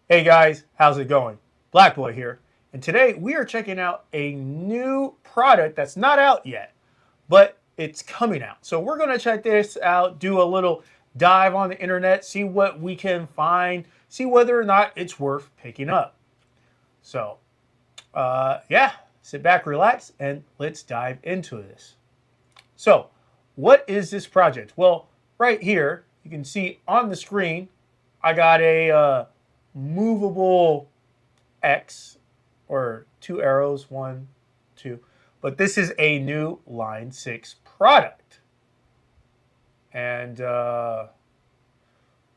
Hey guys, how's it going? Black Boy here, and today we are checking out a new product that's not out yet, but it's coming out. So we're going to check this out, do a little dive on the internet, see what we can find, see whether or not it's worth picking up. So, yeah, sit back, relax, and let's dive into this. So, what is this project? Well, right here, you can see on the screen, I got a movable X or two arrows, one, two. But this is a new Line 6 product. And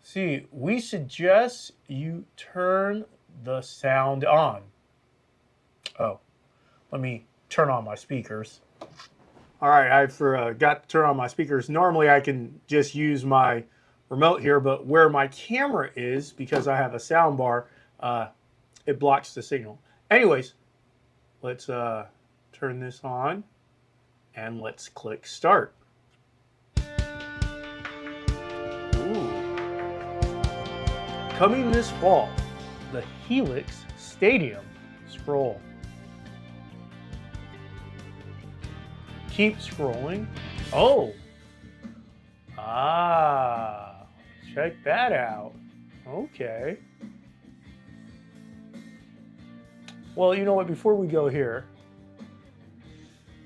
see, we suggest you turn the sound on. Oh, let me turn on my speakers. All right, I forgot to turn on my speakers. Normally, I can just use my remote here, but where my camera is, because I have a sound bar, it blocks the signal. Anyways, let's turn this on and let's click start. Ooh. Coming this fall, the Helix Stadium. Scroll. Keep scrolling. Oh. Ah. Check that out. Okay. Well, you know what? Before we go here,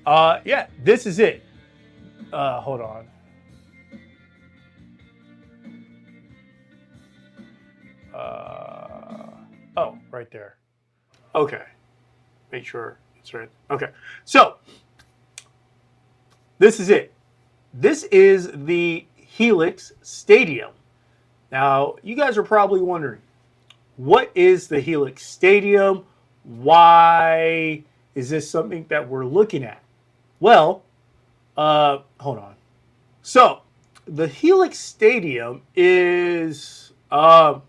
yeah, this is it. Hold on. Oh, right there. Okay. Make sure it's right. Okay. So, this is it. This is the Helix Stadium. Now, you guys are probably wondering, what is the Helix Stadium? Why is this something that we're looking at? Well, hold on. So, the Helix Stadium is a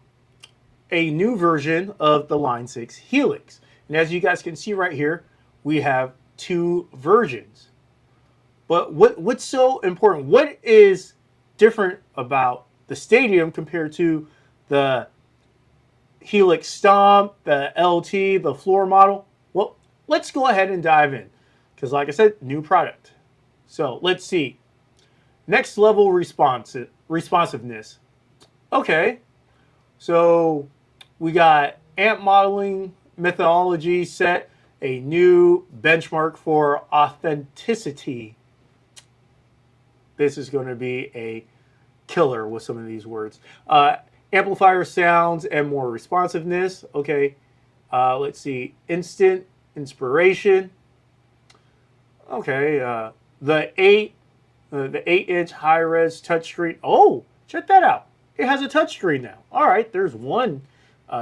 new version of the Line 6 Helix. And as you guys can see right here, we have two versions. But what's so important? What is different about the Stadium compared to the Helix Stomp, the LT, the floor model? Well, let's go ahead and dive in. Because like I said, new product. So let's see. Next level responsiveness. Okay, so we got AMP modeling methodology set a new benchmark for authenticity. This is going to be a killer with some of these words. Amplifier sounds and more responsiveness. Okay, let's see. Instant inspiration. Okay, the 8-inch high-res touchscreen. Oh, check that out. It has a touchscreen now. All right, there's one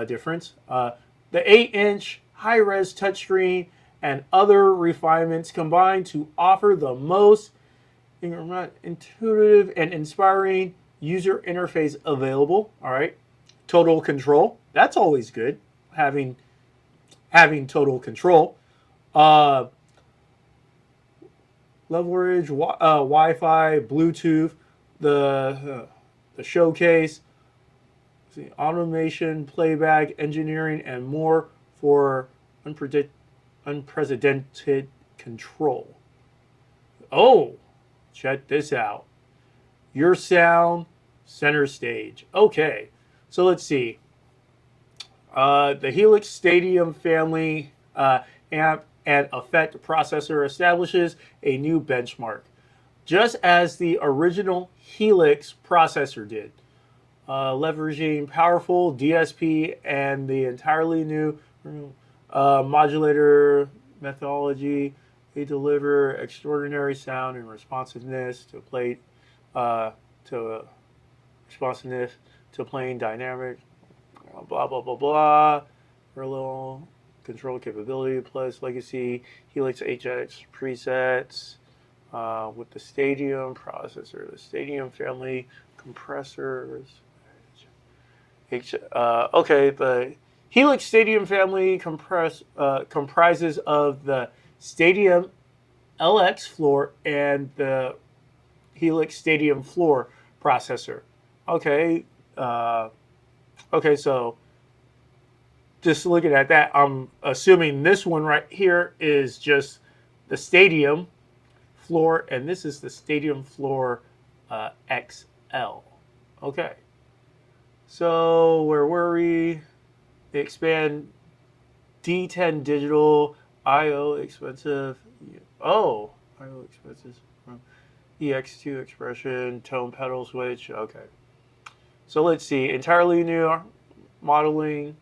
difference. The 8-inch high-res touchscreen and other refinements combined to offer the most intuitive and inspiring user interface available. All right, total control. That's always good. Having total control. Leverage Wi-Fi, Bluetooth, the showcase, automation, playback, engineering, and more for unprecedented control. Oh, check this out. Your sound, center stage. Okay, so let's see. The Helix Stadium family amp and effect processor establishes a new benchmark, just as the original Helix processor did. Leveraging powerful DSP and the entirely new modulator methodology, they deliver extraordinary sound and responsiveness to play to responsiveness to playing dynamic, blah blah blah blah. Parallel control capability plus legacy Helix HX presets with the Stadium processor, the Stadium family compressors. Okay, the Helix Stadium family comprises of the Stadium LX floor and the Helix Stadium floor processor. Okay, okay, so just looking at that, I'm assuming this one right here is just the stadium floor, and this is the stadium floor XL. Okay. So where were we? They expand D10 digital, IO expensive. Oh, IO expenses from EX2 expression, tone pedal switch. Okay. So let's see. Entirely new modeling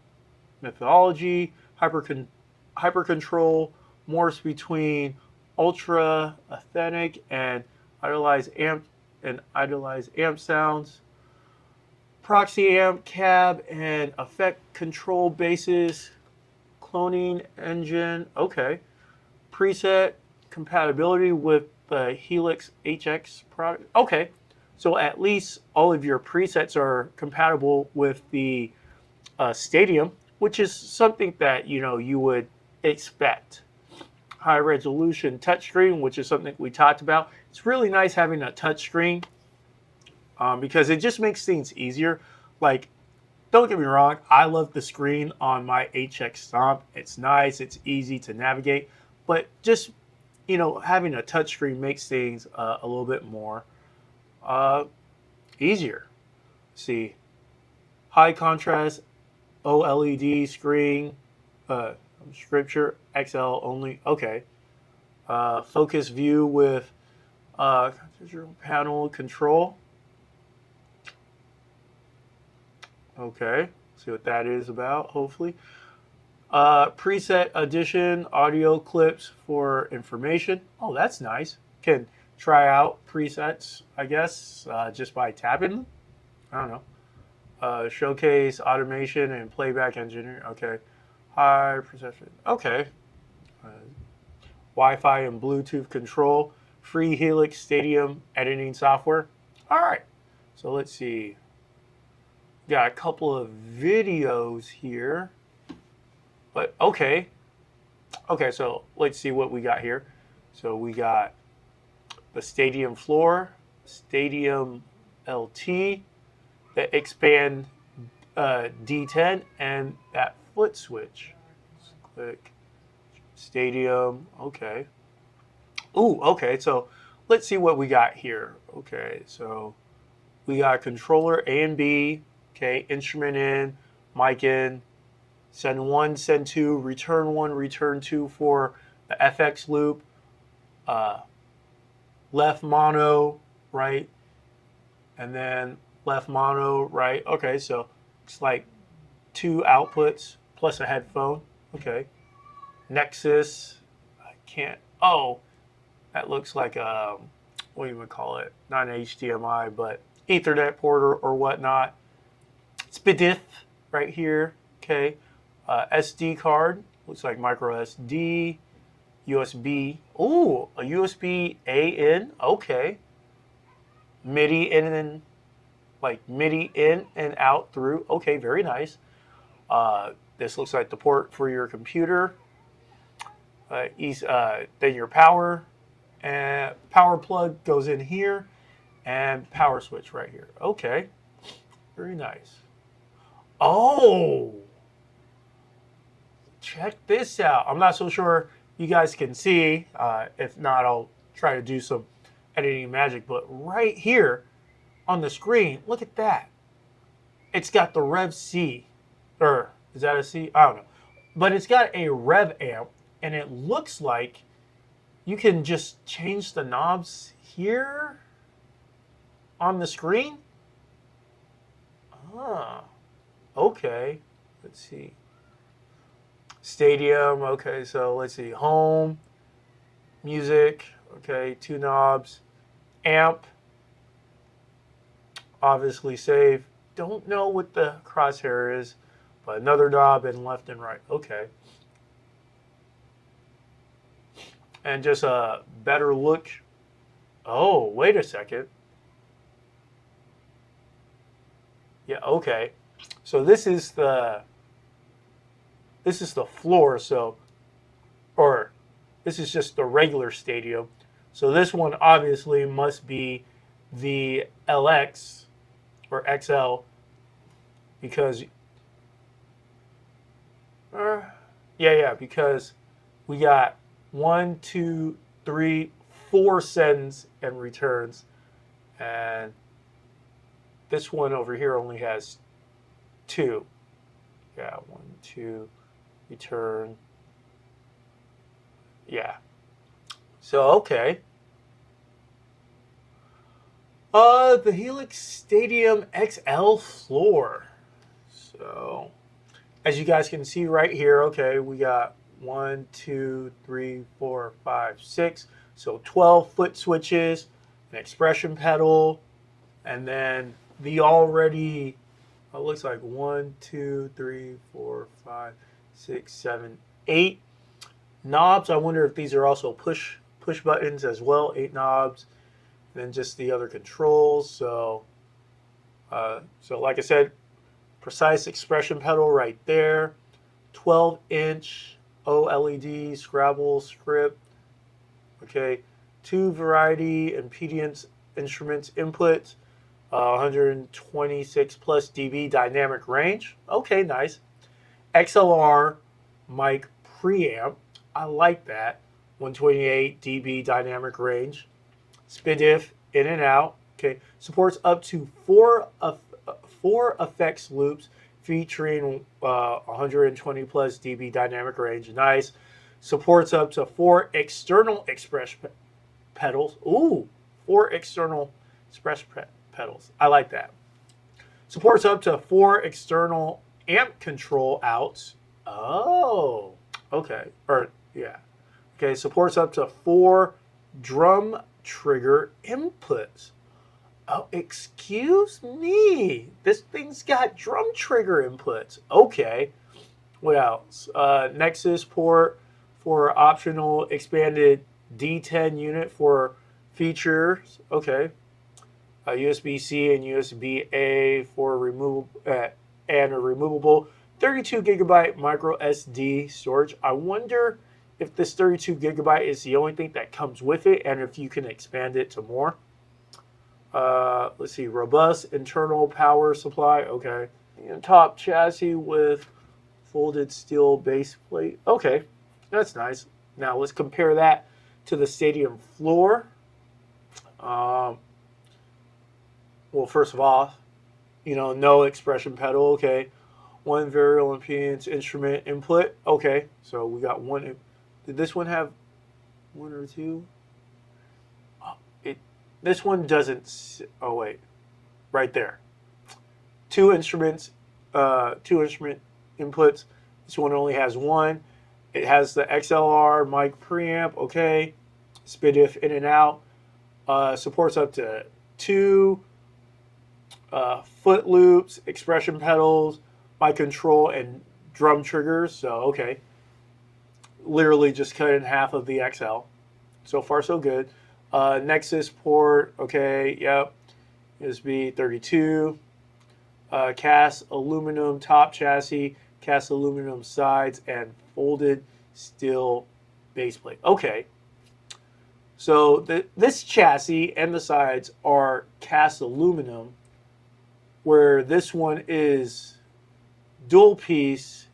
methodology, hyper control, morphs between ultra authentic and idealized amp sounds, proxy amp cab and effect control bases, cloning engine. Okay. Preset compatibility with the Helix HX product. Okay. So at least all of your presets are compatible with the Stadium, which is something that you would expect. High resolution touchscreen, which is something we talked about. It's really nice having a touchscreen because it just makes things easier. Like, don't get me wrong, I love the screen on my HX Stomp. It's nice, it's easy to navigate, but just having a touchscreen makes things a little bit more easier. See, high contrast OLED screen, scripture XL only. Okay. Focus view with panel control. Okay. See what that is about, hopefully. Preset addition, audio clips for information. Oh, that's nice. Can try out presets, I guess, just by tapping them. I don't know. Showcase automation and playback engineering. Okay. High perception. Okay. Wi-Fi and Bluetooth control. Free Helix Stadium editing software. All right. So let's see. Got a couple of videos here. But okay. Okay, so let's see what we got here. So we got the stadium floor, stadium LT, the expand D10, and that foot switch. Let's click stadium. Okay. Ooh, okay. So let's see what we got here. Okay, so we got controller A and B. Okay, instrument in, mic in, send 1, send 2, return 1, return 2 for the FX loop, left mono, right, and then left mono, right. Okay, so it's like 2 outputs plus a headphone. Okay. Nexus, I can't, oh, that looks like a, what do you would call it? Not an HDMI, but Ethernet port or whatnot. It's BDIF right here. Okay. SD card, looks like micro SD, USB. Ooh, a USB A in. Okay. MIDI in and like MIDI in and out through. Okay, very nice. This looks like the port for your computer. Then your power and power plug goes in here, and power switch right here. Okay, very nice. Oh, check this out. I'm not so sure you guys can see. If not, I'll try to do some editing magic. But right here on the screen, look at that. It's got the Rev C, or is that a C? I don't know. But it's got a Rev amp, and it looks like you can just change the knobs here on the screen. Ah, okay. Let's see. Stadium. Okay, so let's see. Home, music. Okay, 2 knobs. Amp. Obviously save. Don't know what the crosshair is, but another knob and left and right. Okay. And just a better look. Oh, wait a second. Yeah, okay. So this is the floor, so, or this is just the regular stadium. So this one obviously must be the LX or XL, because Uh, yeah, because we got 1, 2, 3, 4 sends and returns, and this one over here only has 2. Yeah, 1, 2, return. Yeah. So okay. The Helix Stadium XL floor. So as you guys can see right here, okay, we got 1, 2, 3, 4, 5, 6. So 12 foot switches, an expression pedal, and then the already looks like 1, 2, 3, 4, 5, 6, 7, 8 knobs. I wonder if these are also push buttons as well. 8 knobs, and then just the other controls. So like I said, precise expression pedal right there. 12-inch OLED Scrabble script. Okay, 2 variety impedance instruments input. 126 plus dB dynamic range. Okay, nice. XLR mic preamp. I like that. 128 dB dynamic range. SPDIF in and out. Okay, supports up to four effects loops featuring 120 plus dB dynamic range. Nice. Supports up to 4 external express pedals. Ooh, 4 external express pedals. I like that. Supports up to 4 external amp control outs. Oh, okay. Or, yeah. Okay, supports up to 4 drum trigger inputs. Oh, excuse me. This thing's got drum trigger inputs. Okay. What else? Nexus port for optional expanded D10 unit for features. Okay. USB-C and USB-A for and a removable 32 gigabyte micro SD storage. I wonder if this 32 gigabyte is the only thing that comes with it, and if you can expand it to more. Let's see, robust internal power supply. Okay, and top chassis with folded steel base plate. Okay, that's nice. Now let's compare that to the stadium floor. Well, first of all, no expression pedal. Okay, 1 variable impedance instrument input. Okay, so we got 1. Did this one have 1 or 2? This one doesn't. Oh wait, right there. 2 instruments, 2 instrument inputs. This one only has 1. It has the XLR mic preamp. Okay, SPDIF in and out. Supports up to 2 foot loops, expression pedals, mic control, and drum triggers. So okay, literally just cut in half of the XL. So far so good. Nexus port, okay, yep. USB 32. Cast aluminum top chassis, cast aluminum sides, and folded steel base plate. Okay. So this chassis and the sides are cast aluminum, where this one is dual piece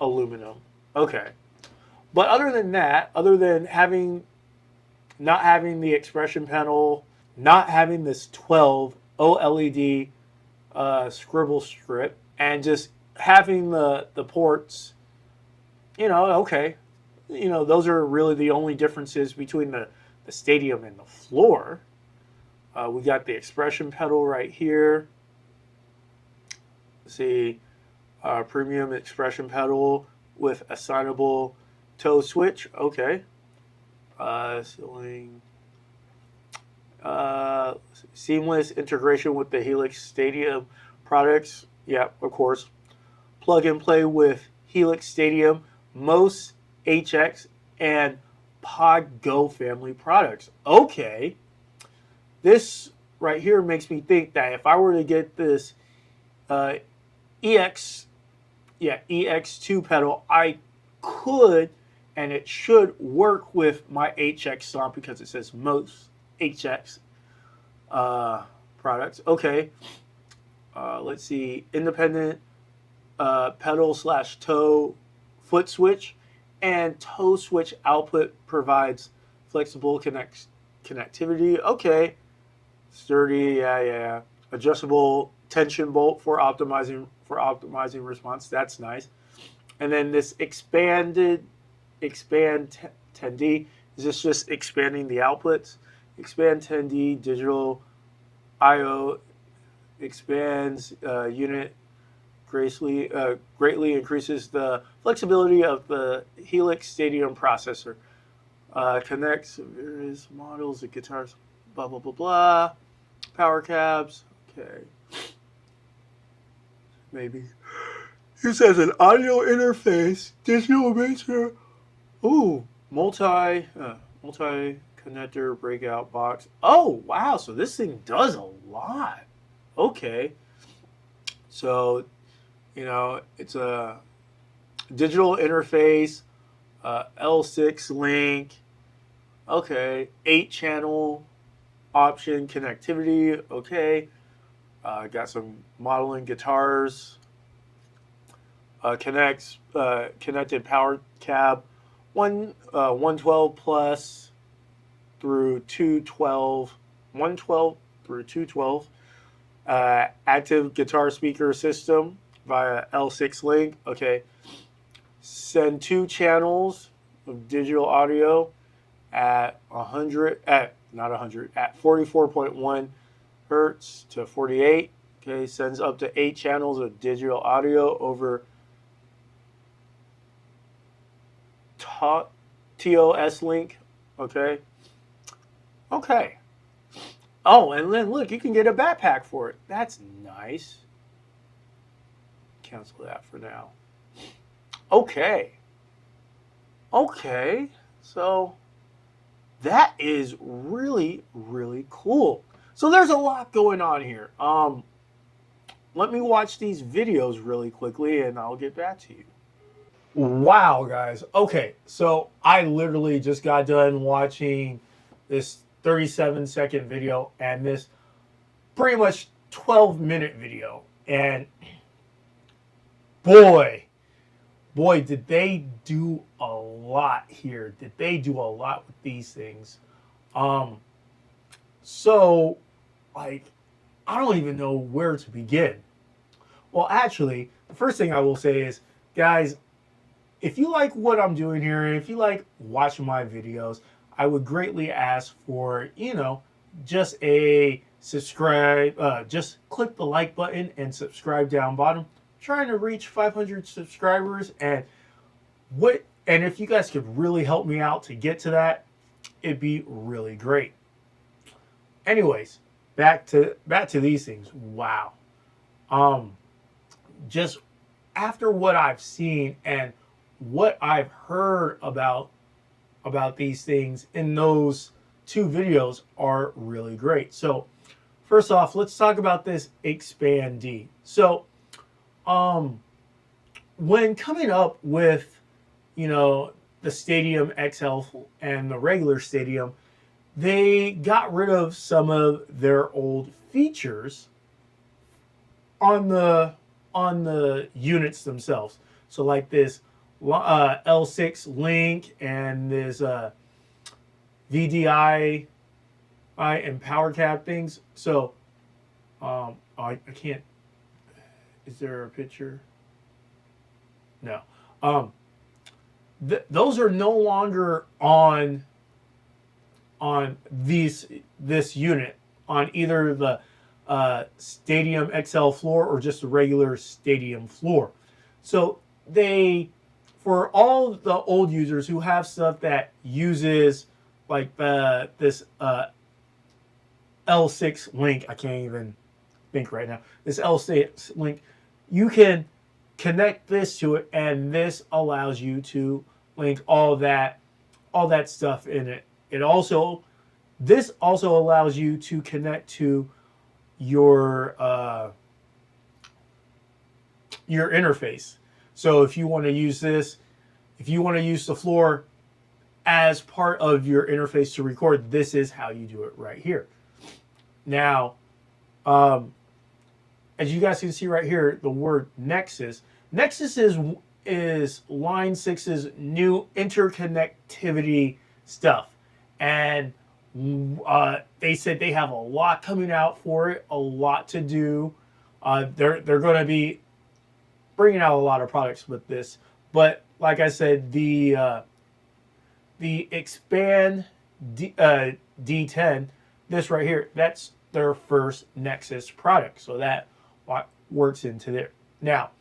aluminum. Okay. But other than that, other than not having the expression panel, not having this 12 OLED scribble strip, and just having the ports, okay. Those are really the only differences between the stadium and the floor. We got the expression pedal right here. Let's see, premium expression pedal with assignable toe switch. Okay. Ceiling. Seamless integration with the Helix Stadium products. Yep, of course. Plug and play with Helix Stadium, most HX, and Pod Go family products. Okay. This right here makes me think that if I were to get this EX2 pedal, I could, and it should work with my HX stomp because it says most HX products. Okay. Let's see. Independent pedal / toe foot switch, and toe switch output provides flexible connectivity. Okay, sturdy, yeah. Adjustable tension bolt for optimizing response. That's nice. And then this expand 10D. Is this just expanding the outputs? Expand 10D digital I/O expands unit greatly increases the flexibility of the Helix Stadium processor. Connects various models of guitars. Blah blah blah blah. Power cabs. Okay. Maybe. Use as an audio interface, digital mixer. Ooh, multi connector breakout box. Oh wow, so this thing does a lot. Okay. So, it's a digital interface, L6 link. Okay, 8-channel option connectivity. Okay, got some modeling guitars. Connected power cab, 112 plus through 212, 112 through 212. Active guitar speaker system via L6 link. Okay, send 2 channels of digital audio at 44.1 hertz to 48. Okay, sends up to 8 channels of digital audio over TOS link. Okay. Oh, and then look, you can get a backpack for it. That's nice. Cancel that for now. Okay. So that is really, really cool. So there's a lot going on here. Let me watch these videos really quickly and I'll get back to you. Wow, guys. Okay, so I literally just got done watching this 37-second video and this pretty much 12-minute video. And boy, did they do a lot here. Did they do a lot with these things? So, like, I don't even know where to begin. Well, actually, the first thing I will say is, guys, if you like what I'm doing here, and if you like watching my videos, I would greatly ask for, just a subscribe. Just click the like button and subscribe down bottom. I'm trying to reach 500 subscribers, and if you guys could really help me out to get to that, it'd be really great. Anyways, back to these things. Wow. Just after what I've seen and what I've heard about these things in those 2 videos are really great. So first off, let's talk about this Expand D. So when coming up with the Stadium XL and the regular Stadium, they got rid of some of their old features on the units themselves. So like this L6 link and this VDI and power cab things. So I can't. Is there a picture? No. Those are no longer on this unit on either the Stadium XL floor or just the regular Stadium floor. So for all the old users who have stuff that uses like this L6 link, I can't even think right now. This L6 link, you can connect this to it, and this allows you to link all that stuff in it. This also allows you to connect to your interface. So if you want to use this, if you want to use the floor as part of your interface to record, this is how you do it right here. Now, as you guys can see right here, the word Nexus. Nexus is is Line 6's new interconnectivity stuff. And they said they have a lot coming out for it, a lot to do. They're going to be bringing out a lot of products with this. But like I said, the Expand D10, this right here, that's their first Nexus product. So that works into there. Now,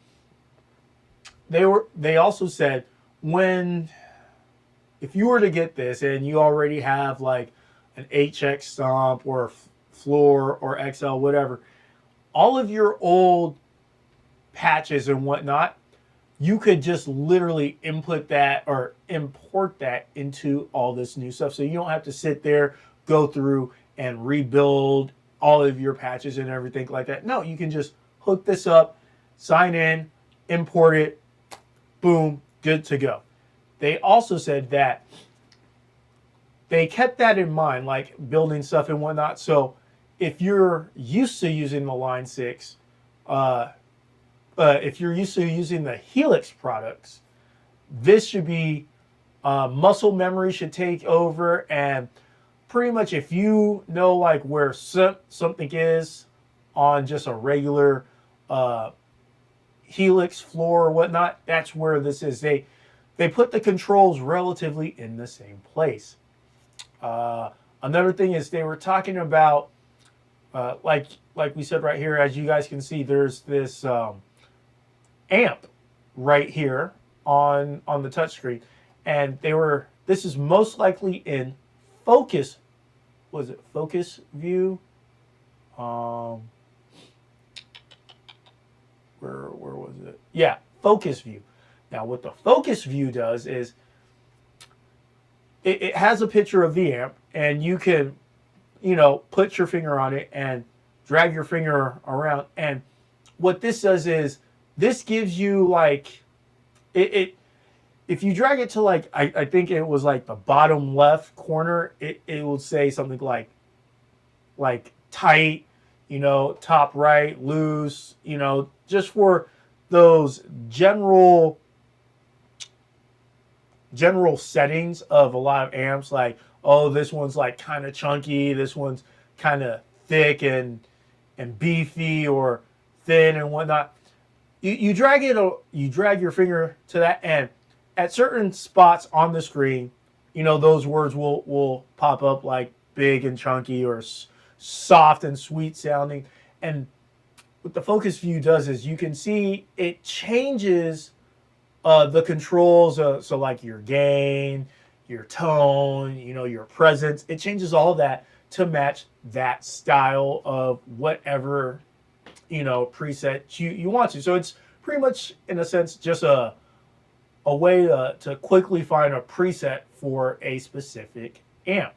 they also said if you were to get this and you already have like an HX Stomp or Floor or XL, whatever, all of your old patches and whatnot, you could just literally input that or import that into all this new stuff. So you don't have to sit there, go through and rebuild all of your patches and everything like that. No, you can just hook this up, sign in, import it, boom, good to go. They also said that they kept that in mind, like building stuff and whatnot. So if you're used to using the Line 6, if you're used to using the Helix products, this should be muscle memory should take over, and pretty much if you know like where something is on just a regular Helix floor or whatnot, that's where this is. They put the controls relatively in the same place. Another thing is they were talking about like we said right here, as you guys can see, there's this amp right here on the touchscreen, and this is most likely in focus. Was it focus view? Where was it? Yeah, focus view. Now what the focus view does is it has a picture of the amp, and you can, put your finger on it and drag your finger around. And what this does is this gives you like it if you drag it to like I think it was like the bottom left corner, it will say something like tight, top right, loose, just for those general settings of a lot of amps, like, oh, this one's like kind of chunky, this one's kind of thick and beefy or thin and whatnot. You drag your finger to that, and at certain spots on the screen, those words will pop up like big and chunky or soft and sweet sounding. And what the focus view does is you can see it changes the controls, so like your gain, your tone, your presence. It changes all of that to match that style of whatever preset you want to. So it's pretty much, in a sense, just a way to quickly find a preset for a specific amp.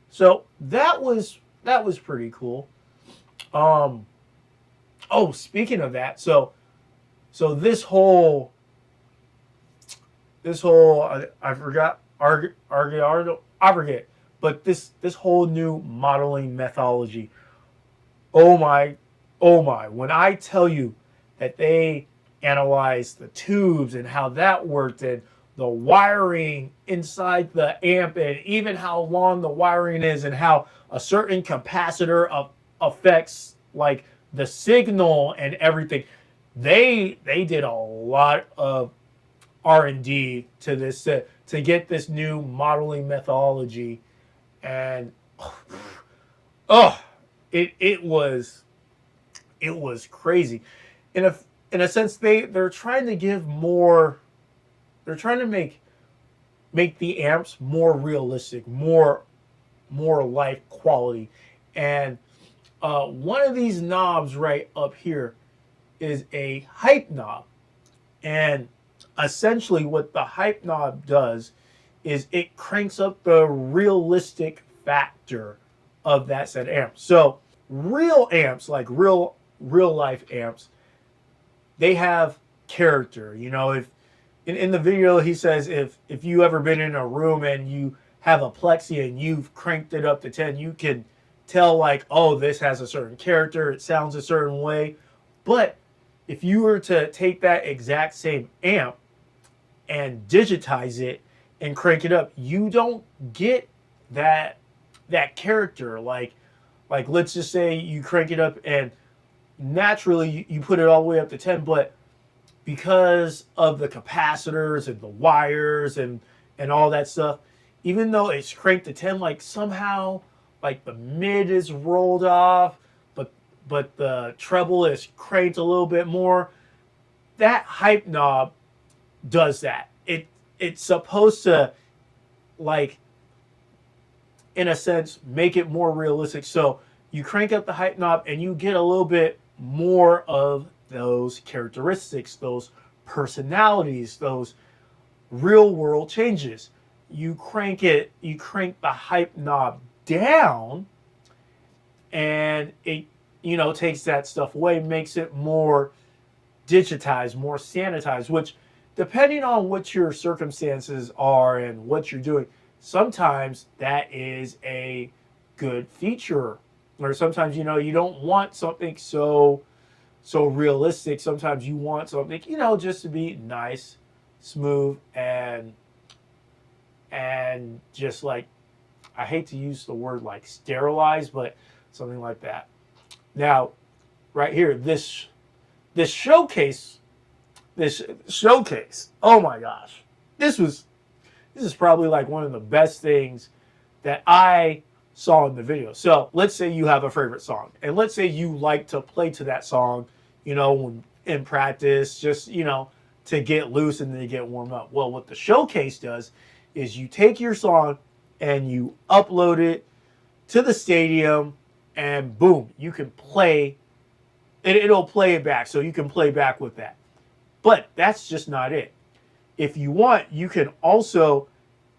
So that was pretty cool. Oh, speaking of that, so this whole I forgot I forget, but this whole new modeling methodology. Oh my, when I tell you that they analyzed the tubes and how that worked and the wiring inside the amp and even how long the wiring is and how a certain capacitor affects like the signal and everything. They did a lot of R&D to this to get this new modeling methodology, and it was crazy. In a sense, they're trying to give more. They're trying to make the amps more realistic, more life quality. And one of these knobs right up here is a hype knob. And essentially what the hype knob does is it cranks up the realistic factor of that said amp. So real amps, like real life amps, they have character. If in the video he says if you ever been in a room and you have a plexi and you've cranked it up to 10, you can tell like, oh, this has a certain character, it sounds a certain way. But if you were to take that exact same amp and digitize it and crank it up, you don't get that character. Like let's just say you crank it up and naturally you put it all the way up to 10, but because of the capacitors and the wires and all that stuff, even though it's cranked to 10, like somehow like the mid is rolled off, but the treble is cranked a little bit more. That hype knob does that. It's supposed to, like, in a sense, make it more realistic. So you crank up the hype knob and you get a little bit more of those characteristics, those personalities, those real world changes. You crank the hype knob down, and it, takes that stuff away, makes it more digitized, more sanitized, which, depending on what your circumstances are and what you're doing, sometimes that is a good feature. Or sometimes, you don't want something so realistic. Sometimes you want something, just to be nice, smooth, and just like, I hate to use the word like sterilized, but something like that. Now, right here, this showcase, oh my gosh, this is probably like one of the best things that I saw in the video. So let's say you have a favorite song, and let's say you like to play to that song, in practice, just, to get loose and then to get warmed up. Well, what the showcase does is you take your song and you upload it to the stadium, and boom, you can play it. It'll play it back, so you can play back with that. But that's just not it. If you want, you can also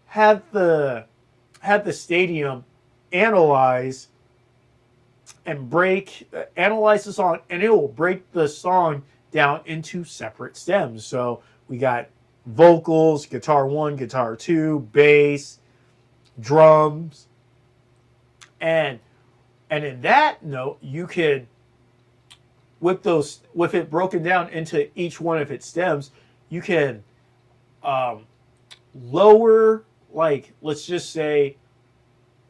have the stadium analyze the song, and it will break the song down into separate stems. So we got vocals, guitar 1, guitar 2, bass, drums, and in that note, you could, with it broken down into each one of its stems, you can lower, like, let's just say,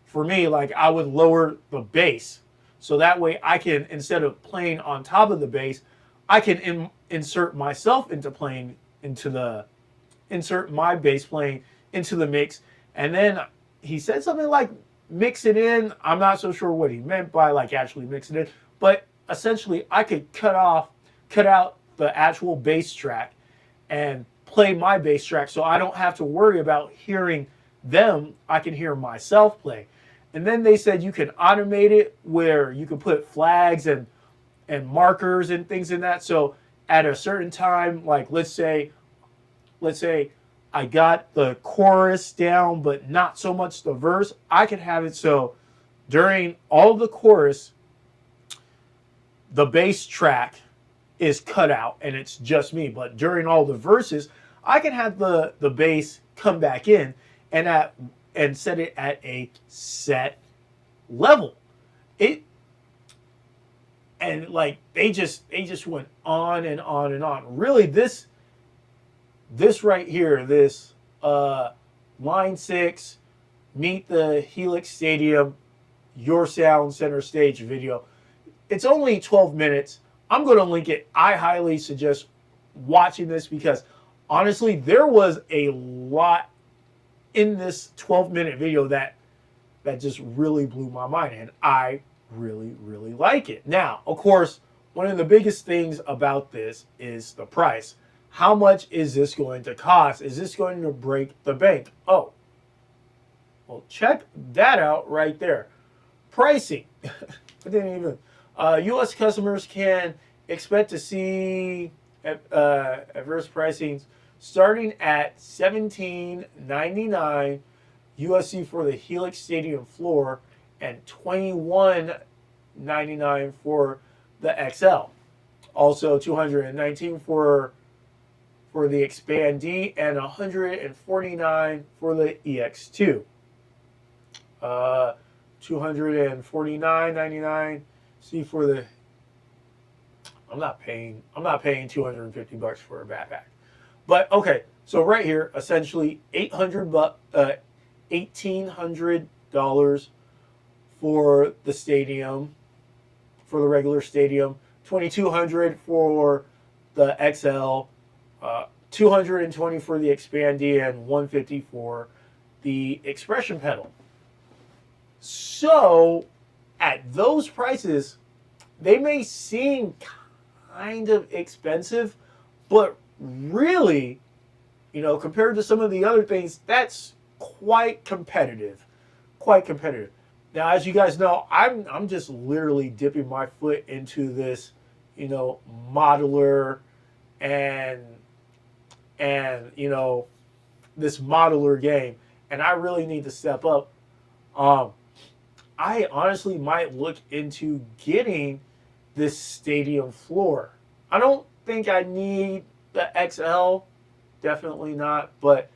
for me, like, I would lower the bass. So that way I can, instead of playing on top of the bass, I can insert myself insert my bass playing into the mix. And then he said something like mix it in. I'm not so sure what he meant by like actually mix it in, but essentially I could cut out the actual bass track and play my bass track, so I don't have to worry about hearing them. I can hear myself play. And then they said you can automate it where you can put flags and markers and things in that. So at a certain time, like let's say I got the chorus down, but not so much the verse, I could have it so during all the chorus, the bass track is cut out and it's just me. But during all the verses, I can have the bass come back in and set it at a set level. And like they just went on and on and on. Really, this right here, this line 6, meet the Helix Stadium, Your Sound Center Stage video. It's only 12 minutes. I'm going to link it. I highly suggest watching this because honestly, there was a lot in this 12-minute video that just really blew my mind, and I really, really like it. Now, of course, one of the biggest things about this is the price. How much is this going to cost? Is this going to break the bank? Oh, well, check that out right there. Pricing. I didn't even. U.S. customers can expect to see adverse pricings starting at $17.99 USD for the Helix Stadium floor and $21.99 for the XL. Also, $219 for the Expand D and $149 for the EX2. $249.99. See, for the, I'm not paying $250 for a backpack. But okay, So right here, essentially $1,800 for the stadium, for the regular stadium, $2,200 for the XL, 220 for the Expandy, and 150 for the Expression pedal. So at those prices, they may seem kind of expensive, but really, compared to some of the other things, that's quite competitive. Quite competitive. Now, as you guys know, I'm just literally dipping my foot into this, modular and this modular game, and I really need to step up. I honestly might look into getting this stadium floor. I don't think I need the XL, definitely not, but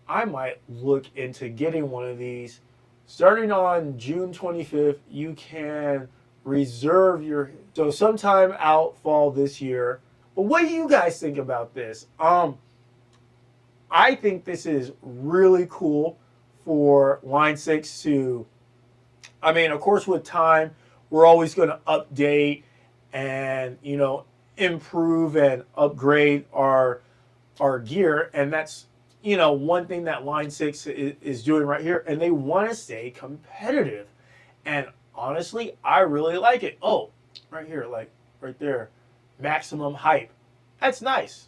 I might look into getting one of these. Starting on June 25th, you can reserve your, so sometime out fall this year. But what do you guys think about this? I think this is really cool for Line 6 to, of course, with time, we're always going to update and, improve and upgrade our gear. And that's, one thing that Line 6 is doing right here. And they want to stay competitive. And honestly, I really like it. Oh, right here, like right there, maximum hype. That's nice.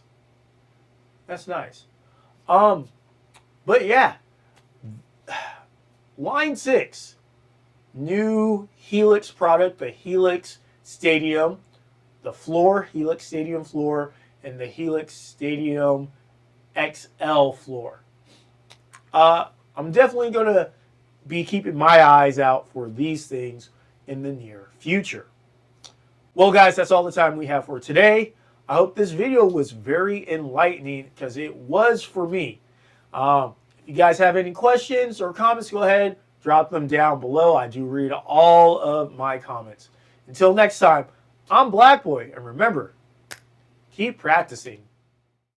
That's nice. But yeah, Line 6, new Helix product, the Helix Stadium, the floor, Helix Stadium floor, and the Helix Stadium XL floor. I'm definitely going to be keeping my eyes out for these things in the near future. Well, guys, that's all the time we have for today. I hope this video was very enlightening, because it was for me. If you guys have any questions or comments, go ahead, drop them down below. I do read all of my comments. Until next time, I'm Black Boy, and remember, keep practicing.